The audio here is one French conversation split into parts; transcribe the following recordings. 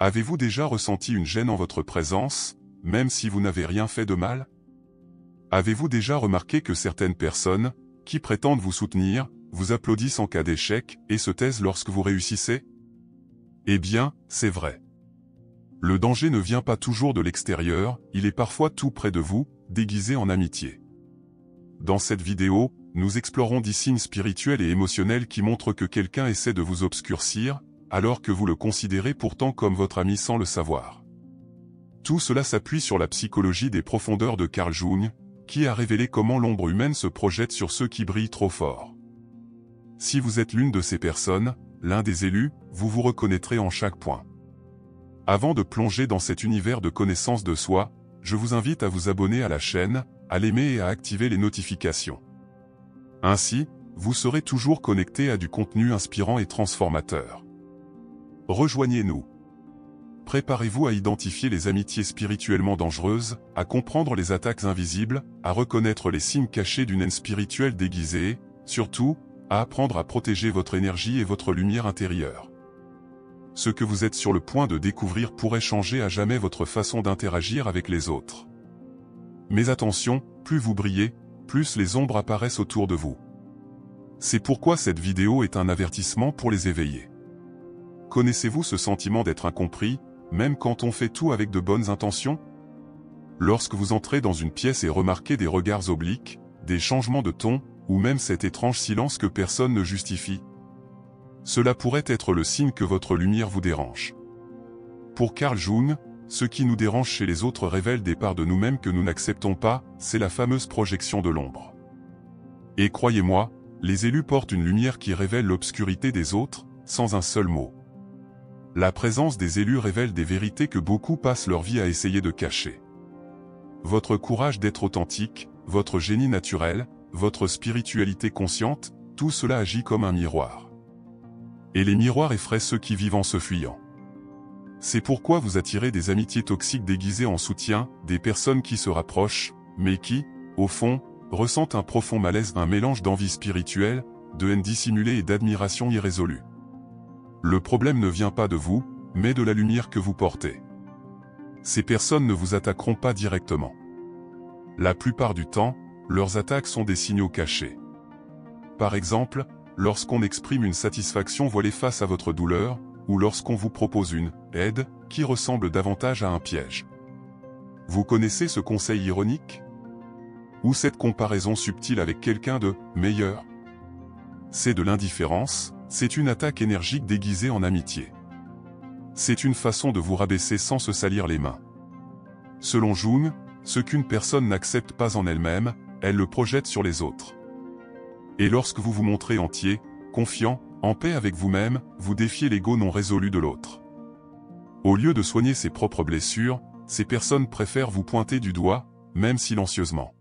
Avez-vous déjà ressenti une gêne en votre présence, même si vous n'avez rien fait de mal? Avez-vous déjà remarqué que certaines personnes, qui prétendent vous soutenir, vous applaudissent en cas d'échec et se taisent lorsque vous réussissez? Eh bien, c'est vrai. Le danger ne vient pas toujours de l'extérieur, il est parfois tout près de vous, déguisé en amitié. Dans cette vidéo, nous explorons 10 signes spirituels et émotionnels qui montrent que quelqu'un essaie de vous obscurcir, alors que vous le considérez pourtant comme votre ami sans le savoir. Tout cela s'appuie sur la psychologie des profondeurs de Carl Jung, qui a révélé comment l'ombre humaine se projette sur ceux qui brillent trop fort. Si vous êtes l'une de ces personnes, l'un des élus, vous vous reconnaîtrez en chaque point. Avant de plonger dans cet univers de connaissance de soi, je vous invite à vous abonner à la chaîne, à l'aimer et à activer les notifications. Ainsi, vous serez toujours connecté à du contenu inspirant et transformateur. Rejoignez-nous. Préparez-vous à identifier les amitiés spirituellement dangereuses, à comprendre les attaques invisibles, à reconnaître les signes cachés d'une haine spirituelle déguisée et, surtout, à apprendre à protéger votre énergie et votre lumière intérieure. Ce que vous êtes sur le point de découvrir pourrait changer à jamais votre façon d'interagir avec les autres. Mais attention, plus vous brillez, plus les ombres apparaissent autour de vous. C'est pourquoi cette vidéo est un avertissement pour les éveillés. Connaissez-vous ce sentiment d'être incompris, même quand on fait tout avec de bonnes intentions? Lorsque vous entrez dans une pièce et remarquez des regards obliques, des changements de ton, ou même cet étrange silence que personne ne justifie, cela pourrait être le signe que votre lumière vous dérange. Pour Carl Jung, ce qui nous dérange chez les autres révèle des parts de nous-mêmes que nous n'acceptons pas, c'est la fameuse projection de l'ombre. Et croyez-moi, les élus portent une lumière qui révèle l'obscurité des autres, sans un seul mot. La présence des élus révèle des vérités que beaucoup passent leur vie à essayer de cacher. Votre courage d'être authentique, votre génie naturel, votre spiritualité consciente, tout cela agit comme un miroir. Et les miroirs effraient ceux qui vivent en se fuyant. C'est pourquoi vous attirez des amitiés toxiques déguisées en soutien, des personnes qui se rapprochent, mais qui, au fond, ressentent un profond malaise, un mélange d'envie spirituelle, de haine dissimulée et d'admiration irrésolue. Le problème ne vient pas de vous, mais de la lumière que vous portez. Ces personnes ne vous attaqueront pas directement. La plupart du temps, leurs attaques sont des signaux cachés. Par exemple, lorsqu'on exprime une satisfaction voilée face à votre douleur, ou lorsqu'on vous propose une aide qui ressemble davantage à un piège. Vous connaissez ce conseil ironique? Ou cette comparaison subtile avec quelqu'un de meilleur? C'est de l'indifférence, c'est une attaque énergique déguisée en amitié. C'est une façon de vous rabaisser sans se salir les mains. Selon Jung, ce qu'une personne n'accepte pas en elle-même, elle le projette sur les autres. Et lorsque vous vous montrez entier, confiant, en paix avec vous-même, vous défiez l'ego non résolu de l'autre. Au lieu de soigner ses propres blessures, ces personnes préfèrent vous pointer du doigt, même silencieusement.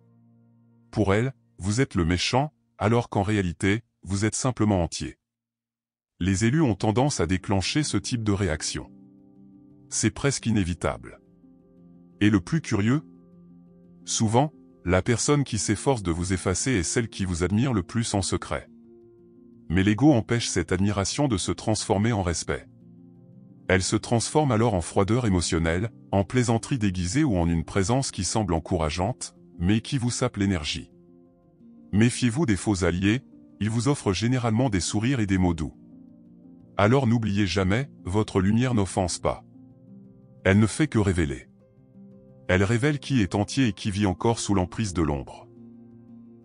Pour elles, vous êtes le méchant, alors qu'en réalité, vous êtes simplement entier. Les élus ont tendance à déclencher ce type de réaction. C'est presque inévitable. Et le plus curieux? Souvent, la personne qui s'efforce de vous effacer est celle qui vous admire le plus en secret. Mais l'ego empêche cette admiration de se transformer en respect. Elle se transforme alors en froideur émotionnelle, en plaisanterie déguisée ou en une présence qui semble encourageante, mais qui vous sape l'énergie. Méfiez-vous des faux alliés, ils vous offrent généralement des sourires et des mots doux. Alors n'oubliez jamais, votre lumière n'offense pas. Elle ne fait que révéler. Elle révèle qui est entier et qui vit encore sous l'emprise de l'ombre.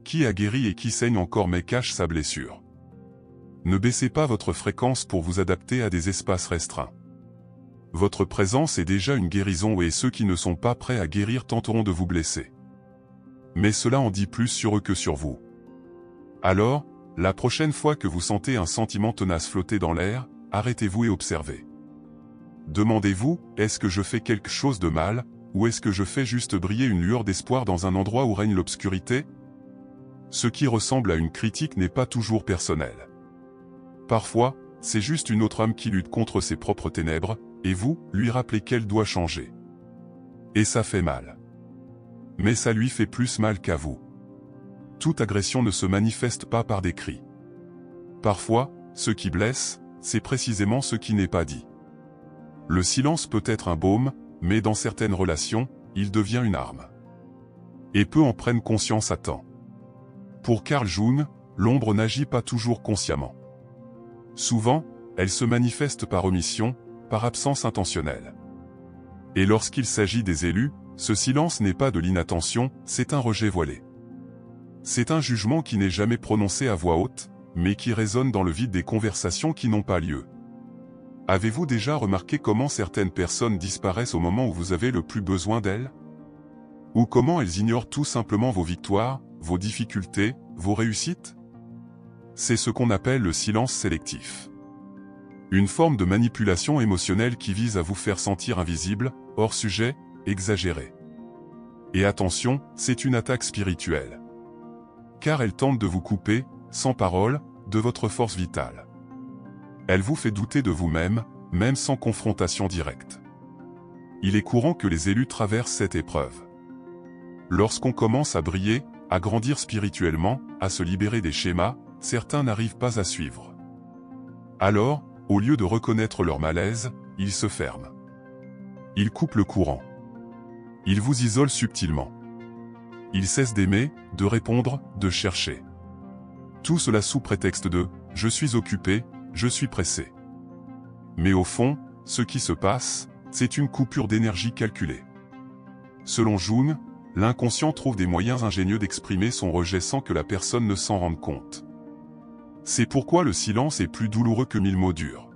Qui a guéri et qui saigne encore mais cache sa blessure. Ne baissez pas votre fréquence pour vous adapter à des espaces restreints. Votre présence est déjà une guérison et ceux qui ne sont pas prêts à guérir tenteront de vous blesser. Mais cela en dit plus sur eux que sur vous. Alors, la prochaine fois que vous sentez un sentiment tenace flotter dans l'air, arrêtez-vous et observez. Demandez-vous, est-ce que je fais quelque chose de mal, ou est-ce que je fais juste briller une lueur d'espoir dans un endroit où règne l'obscurité? Ce qui ressemble à une critique n'est pas toujours personnel. Parfois, c'est juste une autre âme qui lutte contre ses propres ténèbres, et vous, lui rappelez qu'elle doit changer. Et ça fait mal. Mais ça lui fait plus mal qu'à vous. Toute agression ne se manifeste pas par des cris. Parfois, ce qui blesse, c'est précisément ce qui n'est pas dit. Le silence peut être un baume, mais dans certaines relations, il devient une arme. Et peu en prennent conscience à temps. Pour Carl Jung, l'ombre n'agit pas toujours consciemment. Souvent, elle se manifeste par omission, par absence intentionnelle. Et lorsqu'il s'agit des élus, ce silence n'est pas de l'inattention, c'est un rejet voilé. C'est un jugement qui n'est jamais prononcé à voix haute, mais qui résonne dans le vide des conversations qui n'ont pas lieu. Avez-vous déjà remarqué comment certaines personnes disparaissent au moment où vous avez le plus besoin d'elles? Ou comment elles ignorent tout simplement vos victoires, vos difficultés, vos réussites? C'est ce qu'on appelle le silence sélectif. Une forme de manipulation émotionnelle qui vise à vous faire sentir invisible, hors sujet, exagéré. Et attention, c'est une attaque spirituelle. Car elle tente de vous couper, sans parole, de votre force vitale. Elle vous fait douter de vous-même, même sans confrontation directe. Il est courant que les élus traversent cette épreuve. Lorsqu'on commence à briller, à grandir spirituellement, à se libérer des schémas, certains n'arrivent pas à suivre. Alors, au lieu de reconnaître leur malaise, ils se ferment. Ils coupent le courant. Ils vous isolent subtilement. Ils cessent d'aimer, de répondre, de chercher. Tout cela sous prétexte de « je suis occupé, je suis pressé ». Mais au fond, ce qui se passe, c'est une coupure d'énergie calculée. Selon Jung, l'inconscient trouve des moyens ingénieux d'exprimer son rejet sans que la personne ne s'en rende compte. C'est pourquoi le silence est plus douloureux que 1000 mots durs.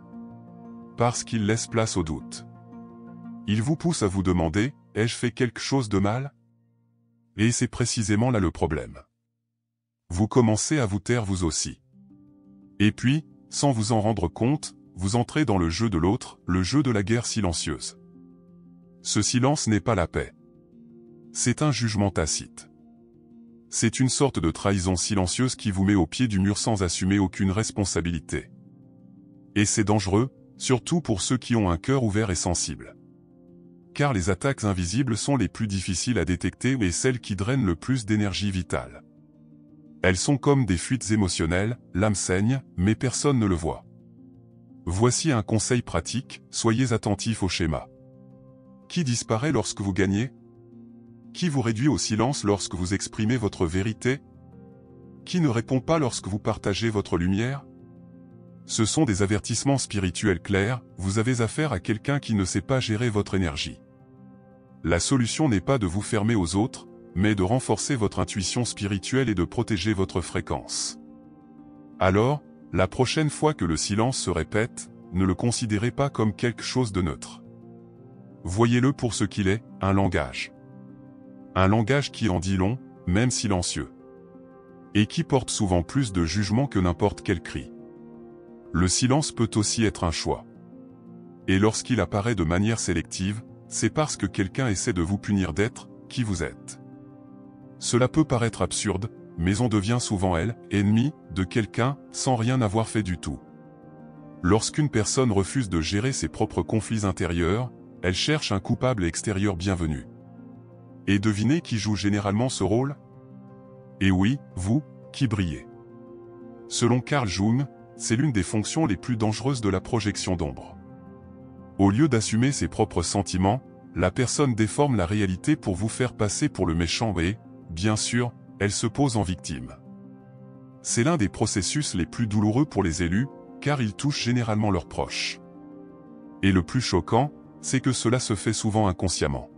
Parce qu'il laisse place au doute. Il vous pousse à vous demander « ai-je fait quelque chose de mal ?» Et c'est précisément là le problème. Vous commencez à vous taire vous aussi. Et puis, sans vous en rendre compte, vous entrez dans le jeu de l'autre, le jeu de la guerre silencieuse. Ce silence n'est pas la paix. C'est un jugement tacite. C'est une sorte de trahison silencieuse qui vous met au pied du mur sans assumer aucune responsabilité. Et c'est dangereux, surtout pour ceux qui ont un cœur ouvert et sensible. Car les attaques invisibles sont les plus difficiles à détecter et celles qui drainent le plus d'énergie vitale. Elles sont comme des fuites émotionnelles, l'âme saigne, mais personne ne le voit. Voici un conseil pratique, soyez attentifs au schéma. Qui disparaît lorsque vous gagnez? Qui vous réduit au silence lorsque vous exprimez votre vérité? Qui ne répond pas lorsque vous partagez votre lumière? Ce sont des avertissements spirituels clairs, vous avez affaire à quelqu'un qui ne sait pas gérer votre énergie. La solution n'est pas de vous fermer aux autres, mais de renforcer votre intuition spirituelle et de protéger votre fréquence. Alors, la prochaine fois que le silence se répète, ne le considérez pas comme quelque chose de neutre. Voyez-le pour ce qu'il est, un langage. Un langage qui en dit long, même silencieux. Et qui porte souvent plus de jugement que n'importe quel cri. Le silence peut aussi être un choix. Et lorsqu'il apparaît de manière sélective, c'est parce que quelqu'un essaie de vous punir d'être qui vous êtes. Cela peut paraître absurde, mais on devient souvent ennemi de quelqu'un, sans rien avoir fait du tout. Lorsqu'une personne refuse de gérer ses propres conflits intérieurs, elle cherche un coupable extérieur bienvenu. Et devinez qui joue généralement ce rôle? Et oui, vous, qui brillez. Selon Carl Jung, c'est l'une des fonctions les plus dangereuses de la projection d'ombre. Au lieu d'assumer ses propres sentiments, la personne déforme la réalité pour vous faire passer pour le méchant et, bien sûr, elle se pose en victime. C'est l'un des processus les plus douloureux pour les élus, car ils touchent généralement leurs proches. Et le plus choquant, c'est que cela se fait souvent inconsciemment.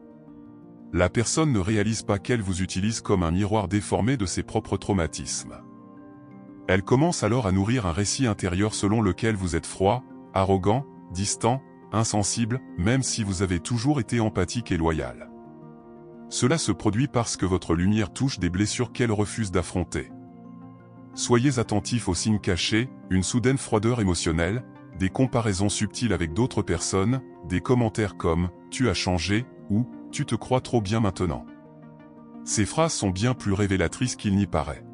La personne ne réalise pas qu'elle vous utilise comme un miroir déformé de ses propres traumatismes. Elle commence alors à nourrir un récit intérieur selon lequel vous êtes froid, arrogant, distant, insensible, même si vous avez toujours été empathique et loyal. Cela se produit parce que votre lumière touche des blessures qu'elle refuse d'affronter. Soyez attentifs aux signes cachés, une soudaine froideur émotionnelle, des comparaisons subtiles avec d'autres personnes, des commentaires comme « tu as changé » ou « tu te crois trop bien maintenant ». Ces phrases sont bien plus révélatrices qu'il n'y paraît.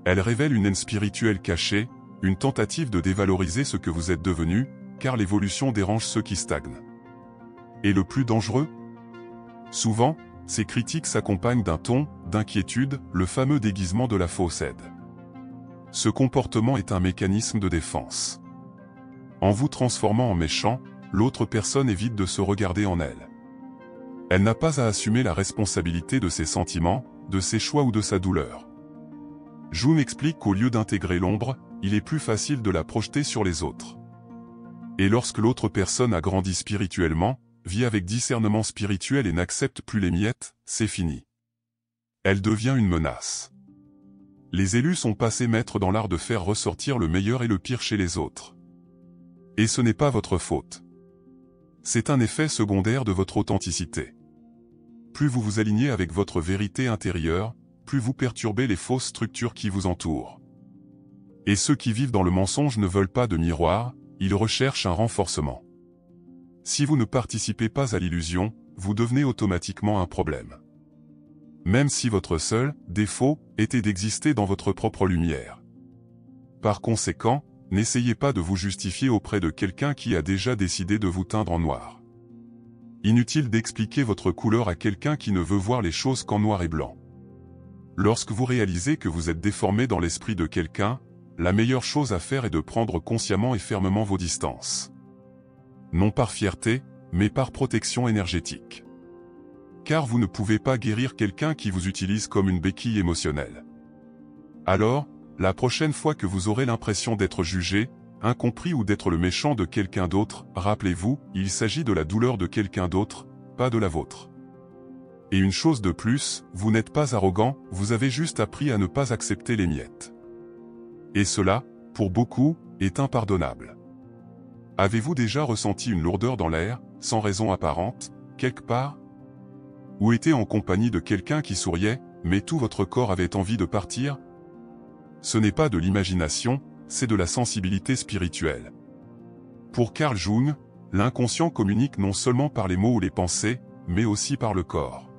Elles révèlent une haine spirituelle cachée, une tentative de dévaloriser ce que vous êtes devenu, car l'évolution dérange ceux qui stagnent. Et le plus dangereux? Souvent, ces critiques s'accompagnent d'un ton d'inquiétude, le fameux déguisement de la fausse aide. Ce comportement est un mécanisme de défense. En vous transformant en méchant, l'autre personne évite de se regarder en elle. Elle n'a pas à assumer la responsabilité de ses sentiments, de ses choix ou de sa douleur. Jung explique qu'au lieu d'intégrer l'ombre, il est plus facile de la projeter sur les autres. Et lorsque l'autre personne a grandi spirituellement, vit avec discernement spirituel et n'accepte plus les miettes, c'est fini. Elle devient une menace. Les élus sont passés maîtres dans l'art de faire ressortir le meilleur et le pire chez les autres. Et ce n'est pas votre faute. C'est un effet secondaire de votre authenticité. Plus vous vous alignez avec votre vérité intérieure, plus vous perturbez les fausses structures qui vous entourent. Et ceux qui vivent dans le mensonge ne veulent pas de miroir, ils recherchent un renforcement. Si vous ne participez pas à l'illusion, vous devenez automatiquement un problème. Même si votre seul défaut était d'exister dans votre propre lumière. Par conséquent, n'essayez pas de vous justifier auprès de quelqu'un qui a déjà décidé de vous teindre en noir. Inutile d'expliquer votre couleur à quelqu'un qui ne veut voir les choses qu'en noir et blanc. Lorsque vous réalisez que vous êtes déformé dans l'esprit de quelqu'un, la meilleure chose à faire est de prendre consciemment et fermement vos distances. Non par fierté, mais par protection énergétique. Car vous ne pouvez pas guérir quelqu'un qui vous utilise comme une béquille émotionnelle. Alors, la prochaine fois que vous aurez l'impression d'être jugé, incompris ou d'être le méchant de quelqu'un d'autre, rappelez-vous, il s'agit de la douleur de quelqu'un d'autre, pas de la vôtre. Et une chose de plus, vous n'êtes pas arrogant, vous avez juste appris à ne pas accepter les miettes. Et cela, pour beaucoup, est impardonnable. Avez-vous déjà ressenti une lourdeur dans l'air, sans raison apparente, quelque part? Ou été en compagnie de quelqu'un qui souriait, mais tout votre corps avait envie de partir? Ce n'est pas de l'imagination, c'est de la sensibilité spirituelle. Pour Carl Jung, l'inconscient communique non seulement par les mots ou les pensées, mais aussi par le corps.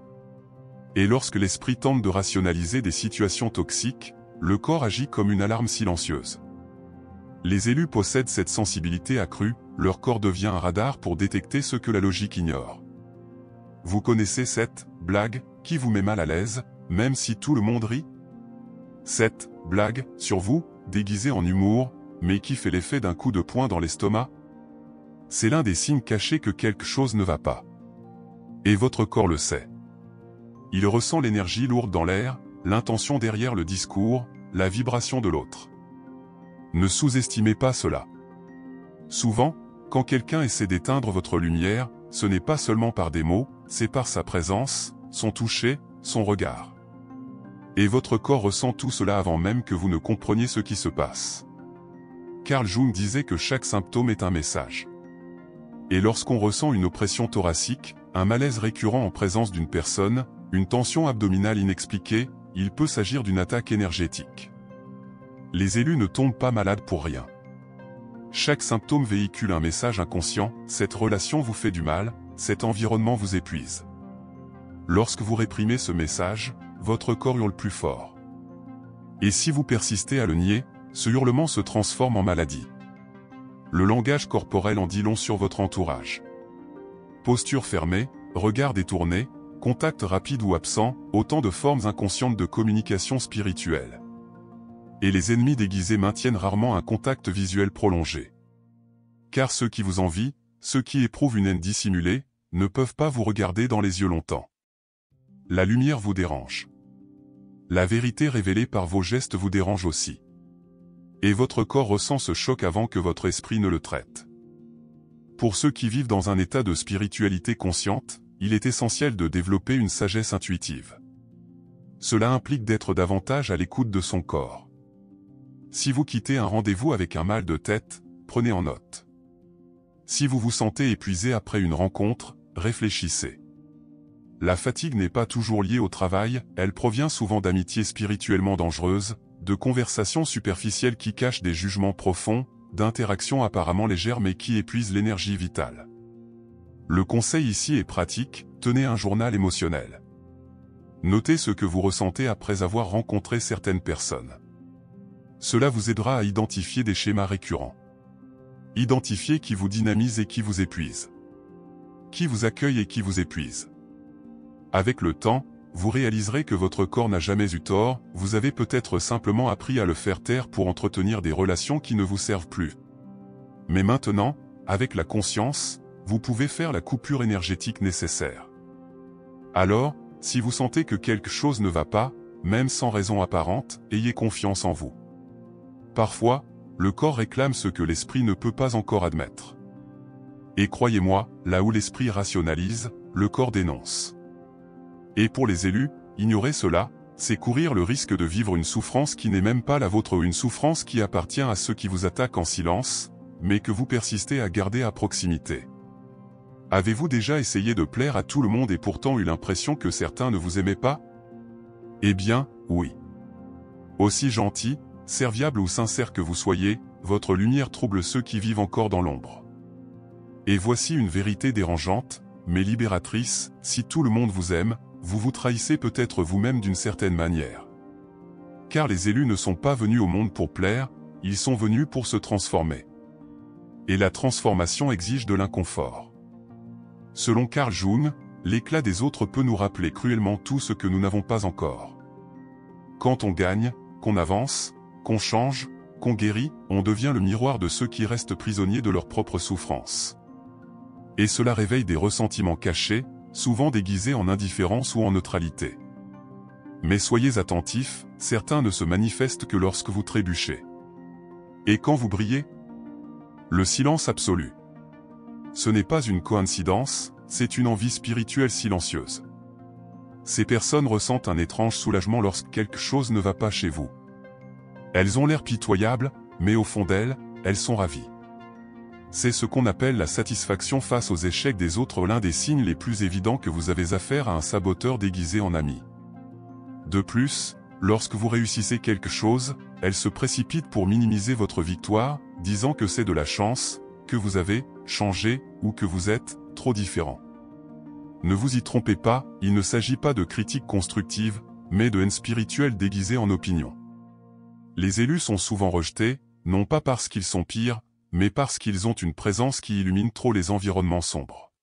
Et lorsque l'esprit tente de rationaliser des situations toxiques, le corps agit comme une alarme silencieuse. Les élus possèdent cette sensibilité accrue, leur corps devient un radar pour détecter ce que la logique ignore. Vous connaissez cette blague qui vous met mal à l'aise, même si tout le monde rit? Cette blague sur vous, déguisée en humour, mais qui fait l'effet d'un coup de poing dans l'estomac? C'est l'un des signes cachés que quelque chose ne va pas. Et votre corps le sait. Il ressent l'énergie lourde dans l'air, l'intention derrière le discours, la vibration de l'autre. Ne sous-estimez pas cela. Souvent, quand quelqu'un essaie d'éteindre votre lumière, ce n'est pas seulement par des mots, c'est par sa présence, son toucher, son regard. Et votre corps ressent tout cela avant même que vous ne compreniez ce qui se passe. Carl Jung disait que chaque symptôme est un message. Et lorsqu'on ressent une oppression thoracique, un malaise récurrent en présence d'une personne, une tension abdominale inexpliquée, il peut s'agir d'une attaque énergétique. Les élus ne tombent pas malades pour rien. Chaque symptôme véhicule un message inconscient, cette relation vous fait du mal, cet environnement vous épuise. Lorsque vous réprimez ce message, votre corps hurle plus fort. Et si vous persistez à le nier, ce hurlement se transforme en maladie. Le langage corporel en dit long sur votre entourage. Posture fermée, regard détourné, contact rapide ou absent, autant de formes inconscientes de communication spirituelle. Et les ennemis déguisés maintiennent rarement un contact visuel prolongé. Car ceux qui vous envient, ceux qui éprouvent une haine dissimulée, ne peuvent pas vous regarder dans les yeux longtemps. La lumière vous dérange. La vérité révélée par vos gestes vous dérange aussi. Et votre corps ressent ce choc avant que votre esprit ne le traite. Pour ceux qui vivent dans un état de spiritualité consciente, il est essentiel de développer une sagesse intuitive. Cela implique d'être davantage à l'écoute de son corps. Si vous quittez un rendez-vous avec un mal de tête, prenez en note. Si vous vous sentez épuisé après une rencontre, réfléchissez. La fatigue n'est pas toujours liée au travail, elle provient souvent d'amitiés spirituellement dangereuses, de conversations superficielles qui cachent des jugements profonds, d'interactions apparemment légères mais qui épuisent l'énergie vitale. Le conseil ici est pratique, tenez un journal émotionnel. Notez ce que vous ressentez après avoir rencontré certaines personnes. Cela vous aidera à identifier des schémas récurrents. Identifiez qui vous dynamise et qui vous épuise. Qui vous accueille et qui vous épuise. Avec le temps, vous réaliserez que votre corps n'a jamais eu tort, vous avez peut-être simplement appris à le faire taire pour entretenir des relations qui ne vous servent plus. Mais maintenant, avec la conscience, vous pouvez faire la coupure énergétique nécessaire. Alors, si vous sentez que quelque chose ne va pas, même sans raison apparente, ayez confiance en vous. Parfois, le corps réclame ce que l'esprit ne peut pas encore admettre. Et croyez-moi, là où l'esprit rationalise, le corps dénonce. Et pour les élus, ignorer cela, c'est courir le risque de vivre une souffrance qui n'est même pas la vôtre ou une souffrance qui appartient à ceux qui vous attaquent en silence, mais que vous persistez à garder à proximité. Avez-vous déjà essayé de plaire à tout le monde et pourtant eu l'impression que certains ne vous aimaient pas? Eh bien, oui. Aussi gentil, serviable ou sincère que vous soyez, votre lumière trouble ceux qui vivent encore dans l'ombre. Et voici une vérité dérangeante, mais libératrice, si tout le monde vous aime, vous vous trahissez peut-être vous-même d'une certaine manière. Car les élus ne sont pas venus au monde pour plaire, ils sont venus pour se transformer. Et la transformation exige de l'inconfort. Selon Carl Jung, l'éclat des autres peut nous rappeler cruellement tout ce que nous n'avons pas encore. Quand on gagne, qu'on avance, qu'on change, qu'on guérit, on devient le miroir de ceux qui restent prisonniers de leur propre souffrance. Et cela réveille des ressentiments cachés, souvent déguisés en indifférence ou en neutralité. Mais soyez attentifs, certains ne se manifestent que lorsque vous trébuchez. Et quand vous brillez? Le silence absolu. Ce n'est pas une coïncidence, c'est une envie spirituelle silencieuse. Ces personnes ressentent un étrange soulagement lorsque quelque chose ne va pas chez vous. Elles ont l'air pitoyables, mais au fond d'elles, elles sont ravies. C'est ce qu'on appelle la satisfaction face aux échecs des autres, l'un des signes les plus évidents que vous avez affaire à un saboteur déguisé en ami. De plus, lorsque vous réussissez quelque chose, elles se précipitent pour minimiser votre victoire, disant que c'est de la chance, que vous avez changé, ou que vous êtes trop différent. Ne vous y trompez pas, il ne s'agit pas de critiques constructives, mais de haine spirituelle déguisée en opinion. Les élus sont souvent rejetés, non pas parce qu'ils sont pires, mais parce qu'ils ont une présence qui illumine trop les environnements sombres.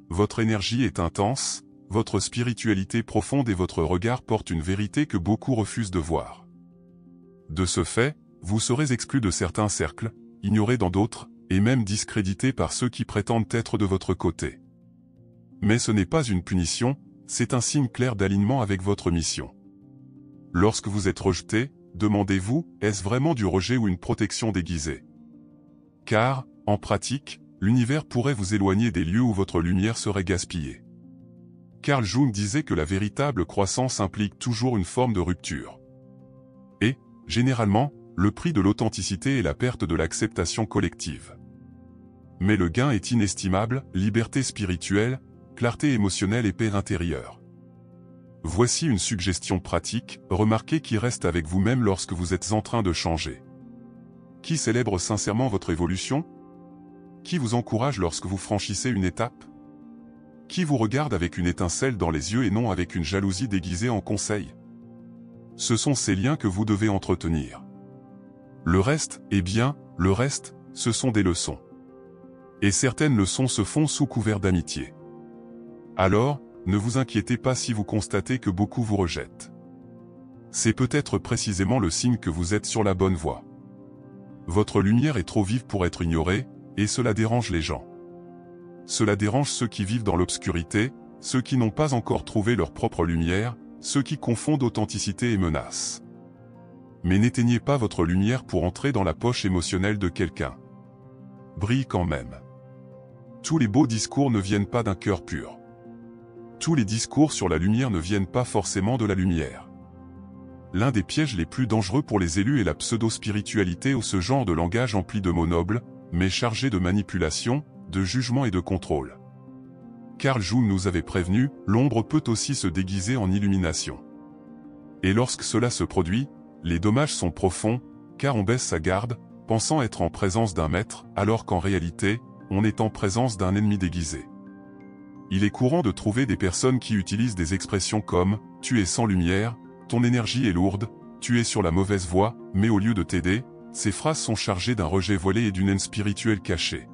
Votre énergie est intense, votre spiritualité profonde et votre regard portent une vérité que beaucoup refusent de voir. De ce fait, vous serez exclu de certains cercles, ignoré dans d'autres, et même discrédité par ceux qui prétendent être de votre côté. Mais ce n'est pas une punition, c'est un signe clair d'alignement avec votre mission. Lorsque vous êtes rejeté, demandez-vous, est-ce vraiment du rejet ou une protection déguisée? Car, en pratique, l'univers pourrait vous éloigner des lieux où votre lumière serait gaspillée. Carl Jung disait que la véritable croissance implique toujours une forme de rupture. Et, généralement, le prix de l'authenticité est la perte de l'acceptation collective. Mais le gain est inestimable, liberté spirituelle, clarté émotionnelle et paix intérieure. Voici une suggestion pratique, remarquez qui reste avec vous-même lorsque vous êtes en train de changer. Qui célèbre sincèrement votre évolution? Qui vous encourage lorsque vous franchissez une étape? Qui vous regarde avec une étincelle dans les yeux et non avec une jalousie déguisée en conseil? Ce sont ces liens que vous devez entretenir. Le reste, eh bien, le reste, ce sont des leçons. Et certaines leçons se font sous couvert d'amitié. Alors, ne vous inquiétez pas si vous constatez que beaucoup vous rejettent. C'est peut-être précisément le signe que vous êtes sur la bonne voie. Votre lumière est trop vive pour être ignorée, et cela dérange les gens. Cela dérange ceux qui vivent dans l'obscurité, ceux qui n'ont pas encore trouvé leur propre lumière, ceux qui confondent authenticité et menace. Mais n'éteignez pas votre lumière pour entrer dans la poche émotionnelle de quelqu'un. Brille quand même. Tous les beaux discours ne viennent pas d'un cœur pur. Tous les discours sur la lumière ne viennent pas forcément de la lumière. L'un des pièges les plus dangereux pour les élus est la pseudo-spiritualité ou ce genre de langage empli de mots nobles, mais chargé de manipulation, de jugement et de contrôle. Carl Jung nous avait prévenu, l'ombre peut aussi se déguiser en illumination. Et lorsque cela se produit, les dommages sont profonds, car on baisse sa garde, pensant être en présence d'un maître, alors qu'en réalité, on est en présence d'un ennemi déguisé. Il est courant de trouver des personnes qui utilisent des expressions comme « tu es sans lumière », « ton énergie est lourde »,« tu es sur la mauvaise voie », mais au lieu de t'aider, ces phrases sont chargées d'un rejet volé et d'une haine spirituelle cachée.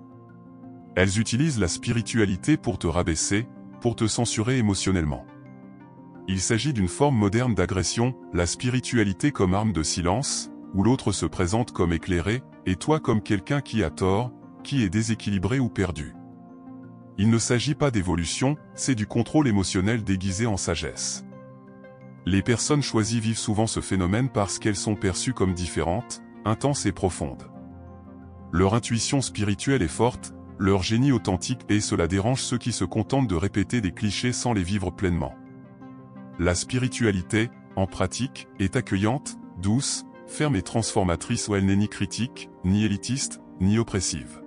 Elles utilisent la spiritualité pour te rabaisser, pour te censurer émotionnellement. Il s'agit d'une forme moderne d'agression, la spiritualité comme arme de silence, où l'autre se présente comme éclairé, et toi comme quelqu'un qui a tort, qui est déséquilibré ou perdu. Il ne s'agit pas d'évolution, c'est du contrôle émotionnel déguisé en sagesse. Les personnes choisies vivent souvent ce phénomène parce qu'elles sont perçues comme différentes, intenses et profondes. Leur intuition spirituelle est forte, leur génie authentique et cela dérange ceux qui se contentent de répéter des clichés sans les vivre pleinement. La spiritualité, en pratique, est accueillante, douce, ferme et transformatrice où elle n'est ni critique, ni élitiste, ni oppressive.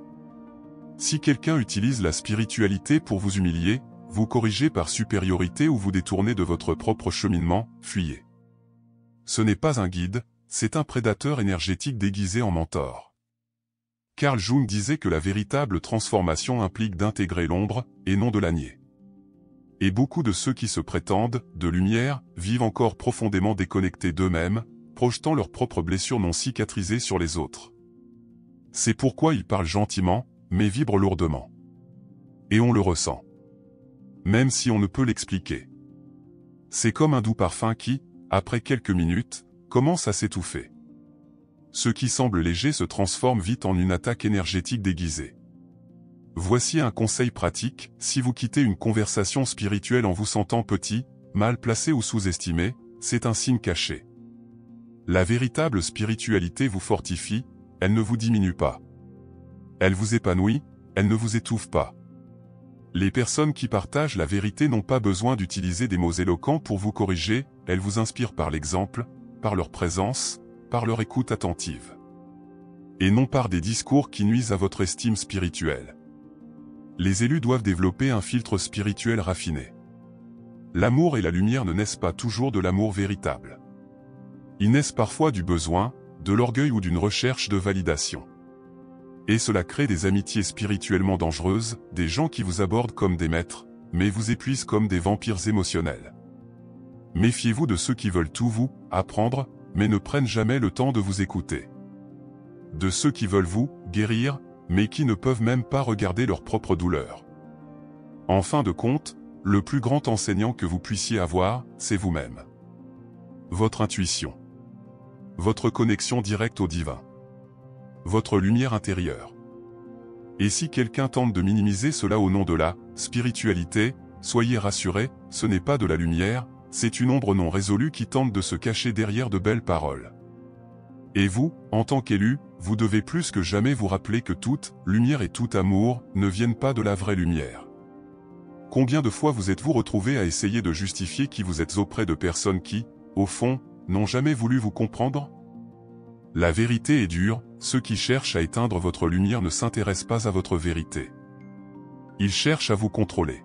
Si quelqu'un utilise la spiritualité pour vous humilier, vous corriger par supériorité ou vous détourner de votre propre cheminement, fuyez. Ce n'est pas un guide, c'est un prédateur énergétique déguisé en mentor. Carl Jung disait que la véritable transformation implique d'intégrer l'ombre, et non de la nier. Et beaucoup de ceux qui se prétendent, de lumière, vivent encore profondément déconnectés d'eux-mêmes, projetant leurs propres blessures non cicatrisées sur les autres. C'est pourquoi ils parlent gentiment, mais vibrent lourdement. Et on le ressent. Même si on ne peut l'expliquer. C'est comme un doux parfum qui, après quelques minutes, commence à s'étouffer. Ce qui semble léger se transforme vite en une attaque énergétique déguisée. Voici un conseil pratique, si vous quittez une conversation spirituelle en vous sentant petit, mal placé ou sous-estimé, c'est un signe caché. La véritable spiritualité vous fortifie, elle ne vous diminue pas. Elle vous épanouit, elle ne vous étouffe pas. Les personnes qui partagent la vérité n'ont pas besoin d'utiliser des mots éloquents pour vous corriger, elles vous inspirent par l'exemple, par leur présence, par leur écoute attentive. Et non par des discours qui nuisent à votre estime spirituelle. Les élus doivent développer un filtre spirituel raffiné. L'amour et la lumière ne naissent pas toujours de l'amour véritable. Ils naissent parfois du besoin, de l'orgueil ou d'une recherche de validation. Et cela crée des amitiés spirituellement dangereuses, des gens qui vous abordent comme des maîtres, mais vous épuisent comme des vampires émotionnels. Méfiez-vous de ceux qui veulent tout vous apprendre, mais ne prennent jamais le temps de vous écouter. De ceux qui veulent vous guérir, mais qui ne peuvent même pas regarder leur propre douleur. En fin de compte, le plus grand enseignant que vous puissiez avoir, c'est vous-même. Votre intuition. Votre connexion directe au divin. Votre lumière intérieure. Et si quelqu'un tente de minimiser cela au nom de la spiritualité, soyez rassurés, ce n'est pas de la lumière, c'est une ombre non résolue qui tente de se cacher derrière de belles paroles. Et vous, en tant qu'élu, vous devez plus que jamais vous rappeler que toute lumière et tout amour ne viennent pas de la vraie lumière. Combien de fois vous êtes-vous retrouvé à essayer de justifier qui vous êtes auprès de personnes qui, au fond, n'ont jamais voulu vous comprendre ? La vérité est dure, ceux qui cherchent à éteindre votre lumière ne s'intéressent pas à votre vérité. Ils cherchent à vous contrôler.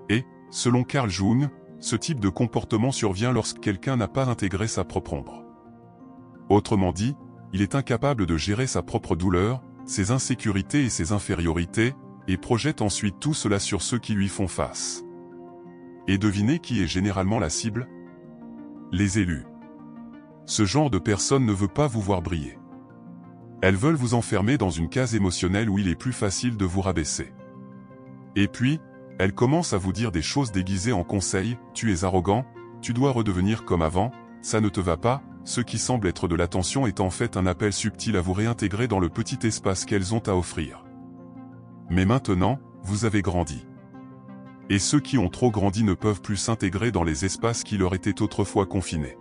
Et, selon Carl Jung, ce type de comportement survient lorsque quelqu'un n'a pas intégré sa propre ombre. Autrement dit, il est incapable de gérer sa propre douleur, ses insécurités et ses infériorités, et projette ensuite tout cela sur ceux qui lui font face. Et devinez qui est généralement la cible ? Les élus. Ce genre de personne ne veut pas vous voir briller. Elles veulent vous enfermer dans une case émotionnelle où il est plus facile de vous rabaisser. Et puis, elles commencent à vous dire des choses déguisées en conseils, tu es arrogant, tu dois redevenir comme avant, ça ne te va pas, ce qui semble être de l'attention est en fait un appel subtil à vous réintégrer dans le petit espace qu'elles ont à offrir. Mais maintenant, vous avez grandi. Et ceux qui ont trop grandi ne peuvent plus s'intégrer dans les espaces qui leur étaient autrefois confinés.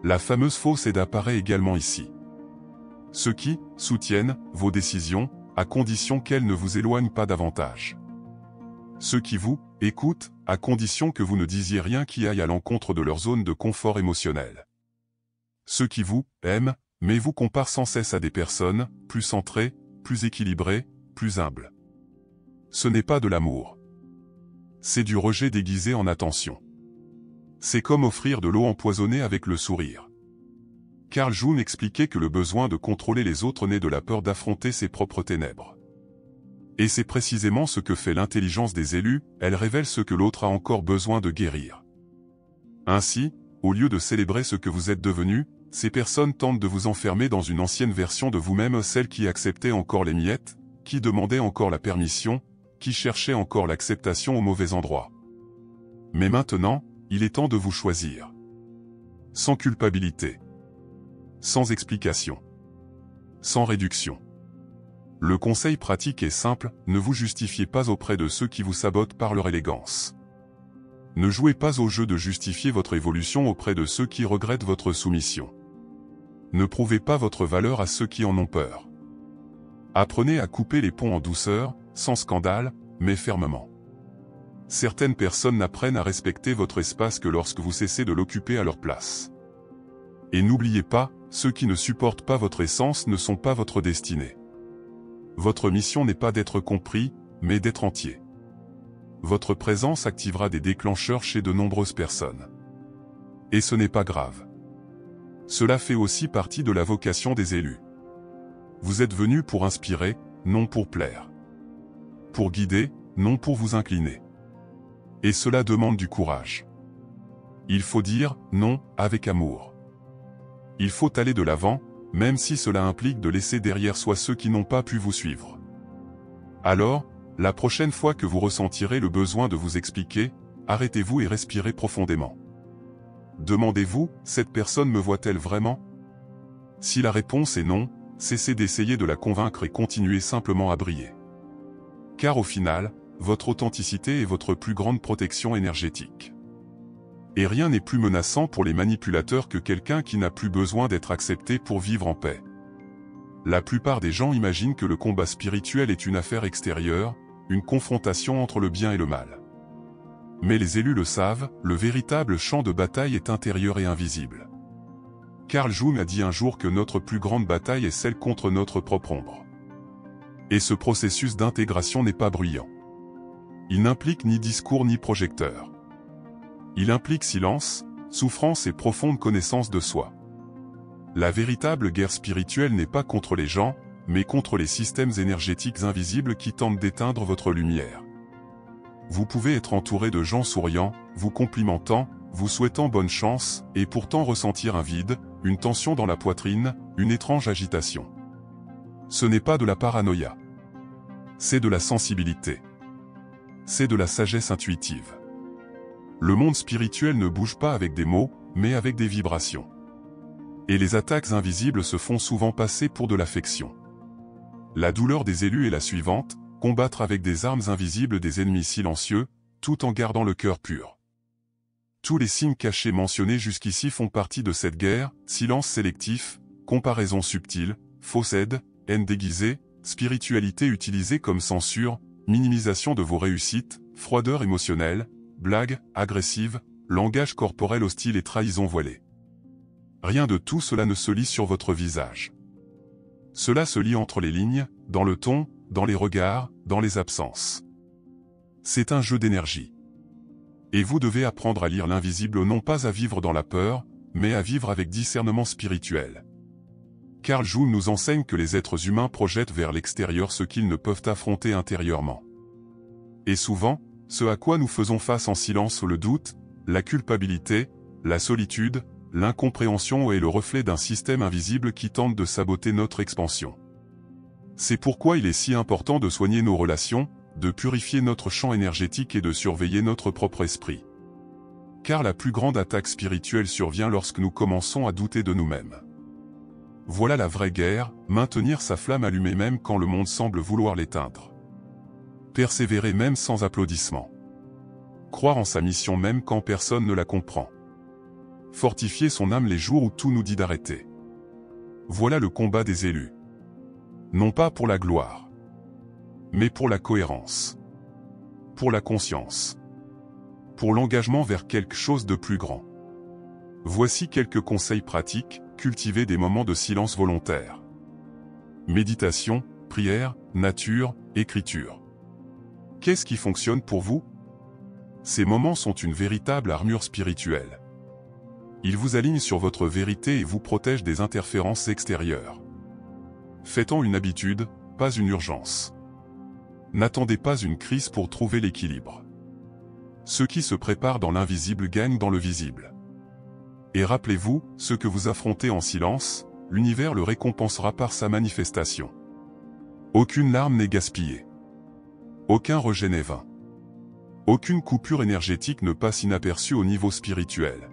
La fameuse fausse aide apparaît également ici. Ceux qui soutiennent vos décisions, à condition qu'elles ne vous éloignent pas davantage. Ceux qui vous écoutent, à condition que vous ne disiez rien qui aille à l'encontre de leur zone de confort émotionnel. Ceux qui vous aiment, mais vous comparent sans cesse à des personnes plus centrées, plus équilibrées, plus humbles. Ce n'est pas de l'amour. C'est du rejet déguisé en attention. C'est comme offrir de l'eau empoisonnée avec le sourire. Carl Jung expliquait que le besoin de contrôler les autres naît de la peur d'affronter ses propres ténèbres. Et c'est précisément ce que fait l'intelligence des élus, elle révèle ce que l'autre a encore besoin de guérir. Ainsi, au lieu de célébrer ce que vous êtes devenu, ces personnes tentent de vous enfermer dans une ancienne version de vous-même, celle qui acceptait encore les miettes, qui demandait encore la permission, qui cherchait encore l'acceptation au mauvais endroit. Mais maintenant, il est temps de vous choisir. Sans culpabilité. Sans explication. Sans réduction. Le conseil pratique est simple, ne vous justifiez pas auprès de ceux qui vous sabotent par leur élégance. Ne jouez pas au jeu de justifier votre évolution auprès de ceux qui regrettent votre soumission. Ne prouvez pas votre valeur à ceux qui en ont peur. Apprenez à couper les ponts en douceur, sans scandale, mais fermement. Certaines personnes n'apprennent à respecter votre espace que lorsque vous cessez de l'occuper à leur place. Et n'oubliez pas, ceux qui ne supportent pas votre essence ne sont pas votre destinée. Votre mission n'est pas d'être compris, mais d'être entier. Votre présence activera des déclencheurs chez de nombreuses personnes. Et ce n'est pas grave. Cela fait aussi partie de la vocation des élus. Vous êtes venus pour inspirer, non pour plaire. Pour guider, non pour vous incliner. Et cela demande du courage. Il faut dire non avec amour. Il faut aller de l'avant, même si cela implique de laisser derrière soi ceux qui n'ont pas pu vous suivre. Alors, la prochaine fois que vous ressentirez le besoin de vous expliquer, arrêtez-vous et respirez profondément. Demandez-vous, cette personne me voit-elle vraiment? Si la réponse est non, cessez d'essayer de la convaincre et continuez simplement à briller. Car au final, votre authenticité est votre plus grande protection énergétique. Et rien n'est plus menaçant pour les manipulateurs que quelqu'un qui n'a plus besoin d'être accepté pour vivre en paix. La plupart des gens imaginent que le combat spirituel est une affaire extérieure, une confrontation entre le bien et le mal. Mais les élus le savent, le véritable champ de bataille est intérieur et invisible. Carl Jung a dit un jour que notre plus grande bataille est celle contre notre propre ombre. Et ce processus d'intégration n'est pas bruyant. Il n'implique ni discours ni projecteur. Il implique silence, souffrance et profonde connaissance de soi. La véritable guerre spirituelle n'est pas contre les gens, mais contre les systèmes énergétiques invisibles qui tentent d'éteindre votre lumière. Vous pouvez être entouré de gens souriants, vous complimentant, vous souhaitant bonne chance, et pourtant ressentir un vide, une tension dans la poitrine, une étrange agitation. Ce n'est pas de la paranoïa. C'est de la sensibilité. C'est de la sagesse intuitive. Le monde spirituel ne bouge pas avec des mots, mais avec des vibrations. Et les attaques invisibles se font souvent passer pour de l'affection. La douleur des élus est la suivante, combattre avec des armes invisibles des ennemis silencieux, tout en gardant le cœur pur. Tous les signes cachés mentionnés jusqu'ici font partie de cette guerre, silence sélectif, comparaison subtile, fausse aide, haine déguisée, spiritualité utilisée comme censure, minimisation de vos réussites, froideur émotionnelle, blague, agressive, langage corporel hostile et trahison voilée. Rien de tout cela ne se lit sur votre visage. Cela se lit entre les lignes, dans le ton, dans les regards, dans les absences. C'est un jeu d'énergie. Et vous devez apprendre à lire l'invisible non pas à vivre dans la peur, mais à vivre avec discernement spirituel. Carl Jung nous enseigne que les êtres humains projettent vers l'extérieur ce qu'ils ne peuvent affronter intérieurement. Et souvent, ce à quoi nous faisons face en silence le doute, la culpabilité, la solitude, l'incompréhension est le reflet d'un système invisible qui tente de saboter notre expansion. C'est pourquoi il est si important de soigner nos relations, de purifier notre champ énergétique et de surveiller notre propre esprit. Car la plus grande attaque spirituelle survient lorsque nous commençons à douter de nous-mêmes. Voilà la vraie guerre, maintenir sa flamme allumée même quand le monde semble vouloir l'éteindre. Persévérer même sans applaudissements. Croire en sa mission même quand personne ne la comprend. Fortifier son âme les jours où tout nous dit d'arrêter. Voilà le combat des élus. Non pas pour la gloire, mais pour la cohérence, pour la conscience, pour l'engagement vers quelque chose de plus grand. Voici quelques conseils pratiques, cultivez des moments de silence volontaire. Méditation, prière, nature, écriture. Qu'est-ce qui fonctionne pour vous? Ces moments sont une véritable armure spirituelle. Ils vous alignent sur votre vérité et vous protègent des interférences extérieures. Faites-en une habitude, pas une urgence. N'attendez pas une crise pour trouver l'équilibre. Ceux qui se préparent dans l'invisible gagnent dans le visible. Et rappelez-vous, ce que vous affrontez en silence, l'univers le récompensera par sa manifestation. Aucune larme n'est gaspillée. Aucun rejet n'est vain. Aucune coupure énergétique ne passe inaperçue au niveau spirituel.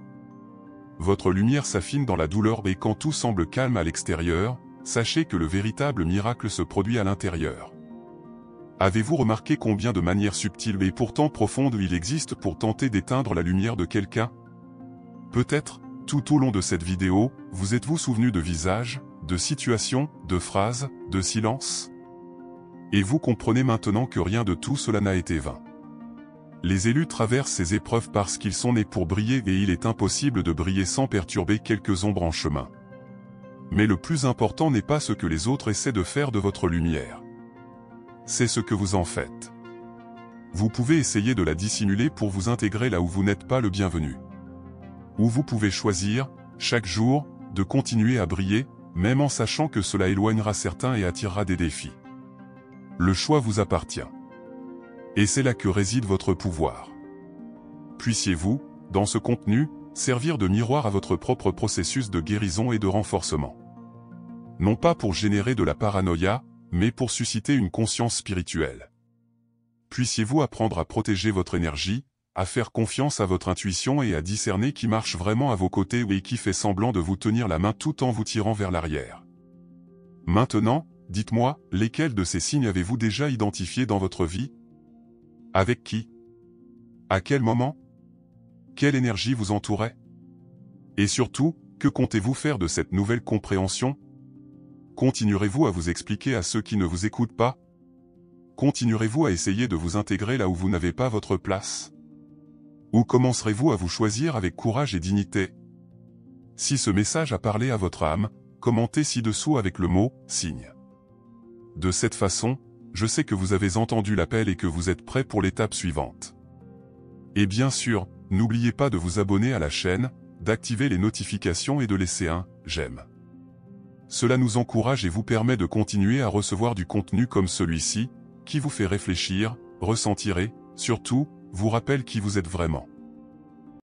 Votre lumière s'affine dans la douleur et quand tout semble calme à l'extérieur, sachez que le véritable miracle se produit à l'intérieur. Avez-vous remarqué combien de manières subtiles et pourtant profondes il existe pour tenter d'éteindre la lumière de quelqu'un? Peut-être, tout au long de cette vidéo, vous êtes-vous souvenu de visages, de situations, de phrases, de silences? Et vous comprenez maintenant que rien de tout cela n'a été vain. Les élus traversent ces épreuves parce qu'ils sont nés pour briller et il est impossible de briller sans perturber quelques ombres en chemin. Mais le plus important n'est pas ce que les autres essaient de faire de votre lumière. C'est ce que vous en faites. Vous pouvez essayer de la dissimuler pour vous intégrer là où vous n'êtes pas le bienvenu. Ou vous pouvez choisir, chaque jour, de continuer à briller, même en sachant que cela éloignera certains et attirera des défis. Le choix vous appartient. Et c'est là que réside votre pouvoir. Puissiez-vous, dans ce contenu, servir de miroir à votre propre processus de guérison et de renforcement. Non pas pour générer de la paranoïa, mais pour susciter une conscience spirituelle. Puissiez-vous apprendre à protéger votre énergie, à faire confiance à votre intuition et à discerner qui marche vraiment à vos côtés et qui fait semblant de vous tenir la main tout en vous tirant vers l'arrière. Maintenant, dites-moi, lesquels de ces signes avez-vous déjà identifiés dans votre vie? Avec qui? À quel moment? Quelle énergie vous entourait? Et surtout, que comptez-vous faire de cette nouvelle compréhension? Continuerez-vous à vous expliquer à ceux qui ne vous écoutent pas? Continuerez-vous à essayer de vous intégrer là où vous n'avez pas votre place? Ou commencerez-vous à vous choisir avec courage et dignité? Si ce message a parlé à votre âme, commentez ci-dessous avec le mot « signe ». De cette façon, je sais que vous avez entendu l'appel et que vous êtes prêt pour l'étape suivante. Et bien sûr, n'oubliez pas de vous abonner à la chaîne, d'activer les notifications et de laisser un « j'aime ». Cela nous encourage et vous permet de continuer à recevoir du contenu comme celui-ci, qui vous fait réfléchir, ressentir et, surtout, vous rappelle qui vous êtes vraiment.